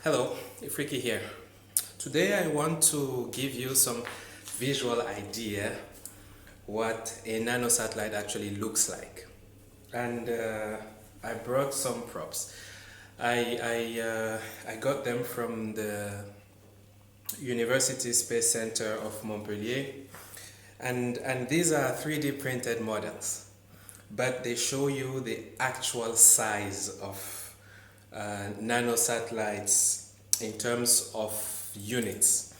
Hello, Ifriki here. Today I want to give you some visual idea what a nanosatellite actually looks like. And I brought some props. I got them from the University Space Center of Montpellier, and these are 3D printed models, but they show you the actual size of nanosatellites in terms of units.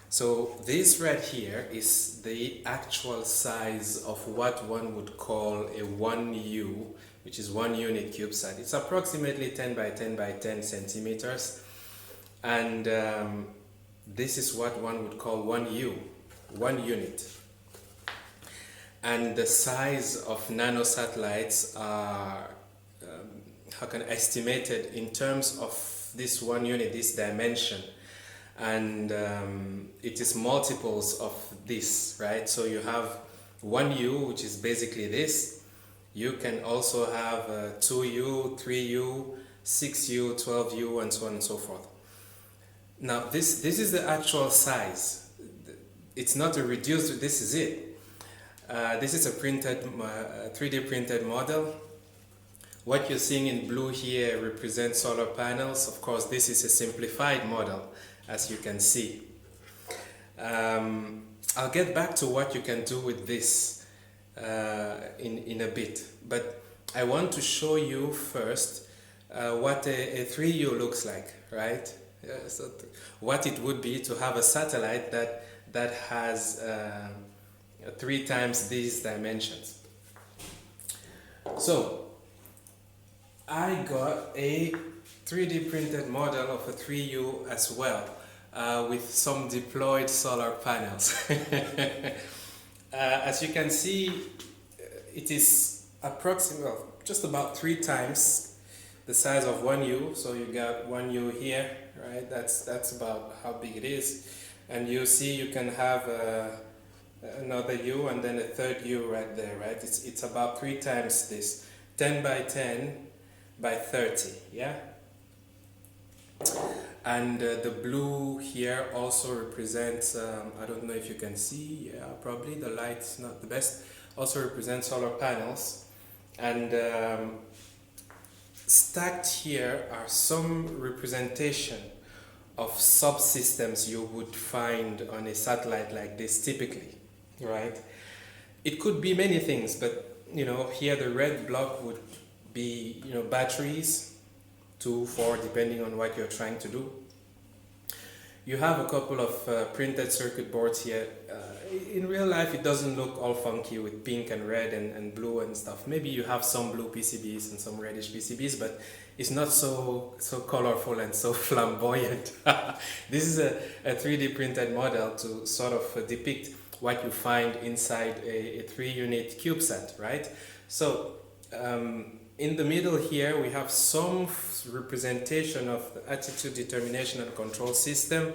So this right here is the actual size of what one would call a 1U, which is 1 unit CubeSat. It's approximately 10 by 10 by 10 centimeters, and this is what one would call 1U, 1 unit. And the size of nanosatellites are estimated in terms of this 1 unit, this dimension, and it is multiples of this, right? So you have 1U, which is basically this. You can also have 2U, 3U, 6U, 12U, and so on and so forth. Now this is the actual size. It's not a reduced, this is it. This is a 3D printed model. What you're seeing in blue here represents solar panels. Of course, this is a simplified model, as you can see. I'll get back to what you can do with this in a bit, but I want to show you first what a 3U looks like, right? So what it would be to have a satellite that has 3 times these dimensions. So I got a 3D printed model of a 3U as well, with some deployed solar panels. As you can see, it is approximately just about 3 times the size of 1U. So you got 1U here, right? That's about how big it is. And you see you can have another U and then a third U right there, right? It's about 3 times this, 10 by 10 by 30, yeah? And the blue here also represents, I don't know if you can see, yeah, probably the light's not the best, also represents solar panels. And stacked here are some representation of subsystems you would find on a satellite like this typically, right? It could be many things, but here the red block would be batteries, 2, 4, depending on what you're trying to do. You have a couple of printed circuit boards here. In real life it doesn't look all funky with pink and red and blue and stuff. Maybe you have some blue PCBs and some reddish PCBs, but it's not so colorful and so flamboyant. This is a 3D printed model to sort of depict what you find inside a 3-unit CubeSat, right? So in the middle here we have some representation of the attitude determination and control system.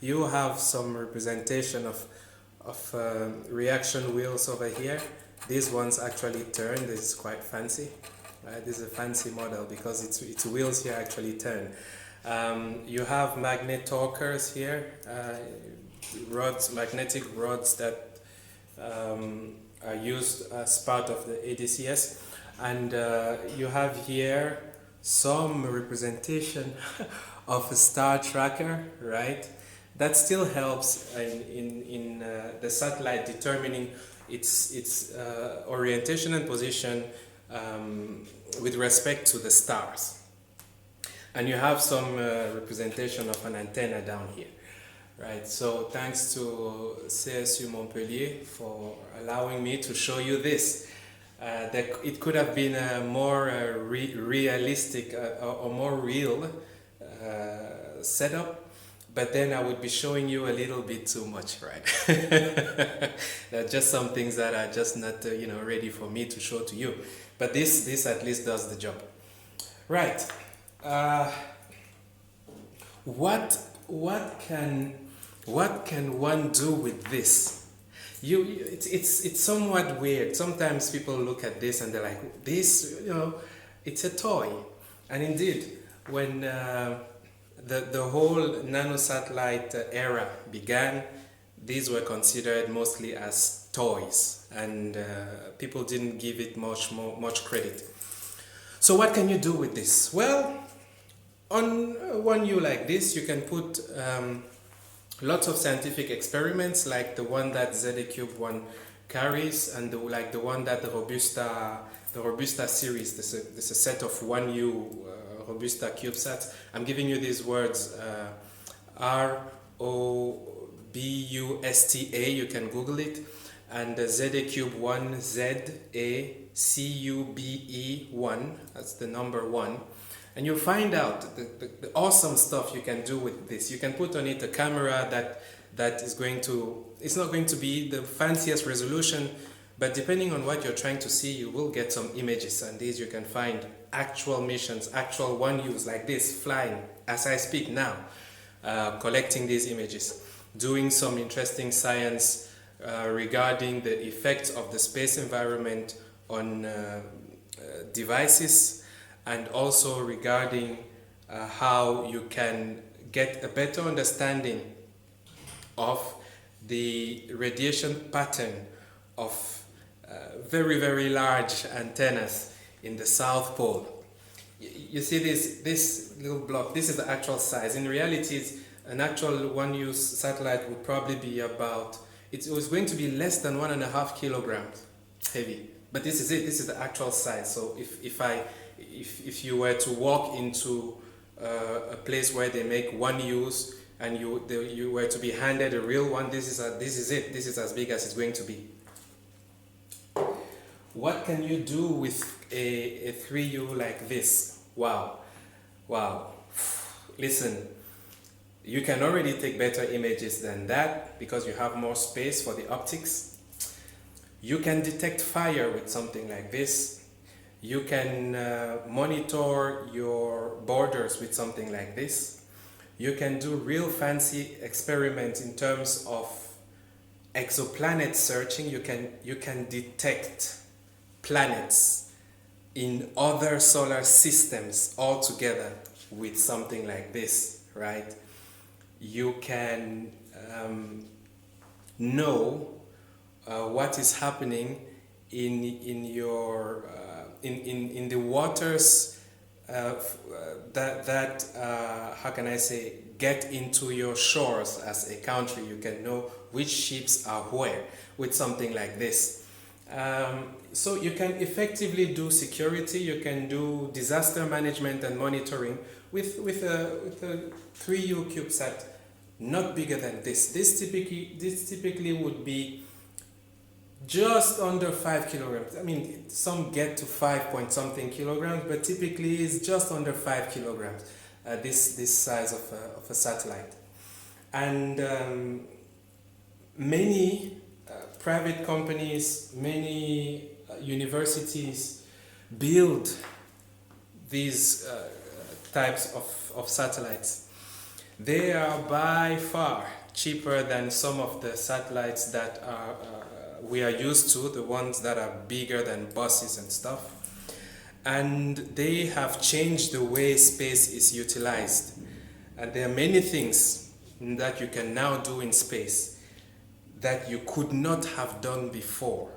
You have some representation of reaction wheels over here. These ones actually turn. This is quite fancy, right? This is a fancy model because its wheels here actually turn. You have magnet torquers here, magnetic rods that are used as part of the ADCS. And you have here some representation of a star tracker, right? That still helps in the satellite determining its orientation and position with respect to the stars. And you have some representation of an antenna down here, right? So thanks to CSU Montpellier for allowing me to show you this. It could have been a more realistic or more real setup, but then I would be showing you a little bit too much, right? There are just some things that are just not ready for me to show to you, but this at least does the job, right? What can one do with this? It's somewhat weird. Sometimes people look at this and they're like, this, it's a toy. And indeed, when the whole nanosatellite era began, these were considered mostly as toys, and people didn't give it much credit. So what can you do with this? Well, on one U like this, you can put lots of scientific experiments like the one that ZA-Cube one carries, and like the one that the Robusta series. There's a set of 1U Robusta CubeSats. I'm giving you these words, ROBUSTA, you can Google it, and the ZA-Cube 1, ZACUBE1, that's the number 1. And you'll find out the awesome stuff you can do with this. You can put on it a camera that is going to, it's not going to be the fanciest resolution, but depending on what you're trying to see, you will get some images. And these you can find actual missions, actual 1Us like this, flying as I speak now, collecting these images, doing some interesting science regarding the effects of the space environment on devices, and also regarding how you can get a better understanding of the radiation pattern of very, very large antennas in the South Pole. You see this little block, this is the actual size. In reality, an actual 1U satellite would probably be about, it was going to be less than 1.5 kilograms heavy. But this is it, this is the actual size. So if you were to walk into a place where they make 1Us and you were to be handed a real one, this is it. This is as big as it's going to be. What can you do with a 3U like this? Wow. Listen, you can already take better images than that because you have more space for the optics. You can detect fire with something like this. You can monitor your borders with something like this. You can do real fancy experiments in terms of exoplanet searching. You can detect planets in other solar systems altogether with something like this, right? You can know what is happening in your in the waters that how can I say, get into your shores as a country. You can know which ships are where with something like this. So you can effectively do security, you can do disaster management and monitoring with a 3U CubeSat, not bigger than this. This typically would be just under 5 kilograms. I mean, some get to 5 point something kilograms, but typically it's just under 5 kilograms, this size of a satellite. And many private companies, many universities build these types of satellites. They are by far cheaper than some of the satellites that we are used to, the ones that are bigger than buses and stuff. And they have changed the way space is utilized. And there are many things that you can now do in space that you could not have done before.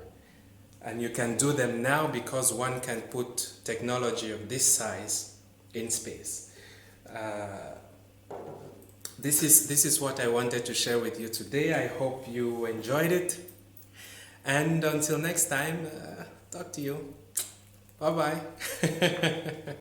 And you can do them now because one can put technology of this size in space. This is what I wanted to share with you today. I hope you enjoyed it. And until next time, talk to you. Bye-bye.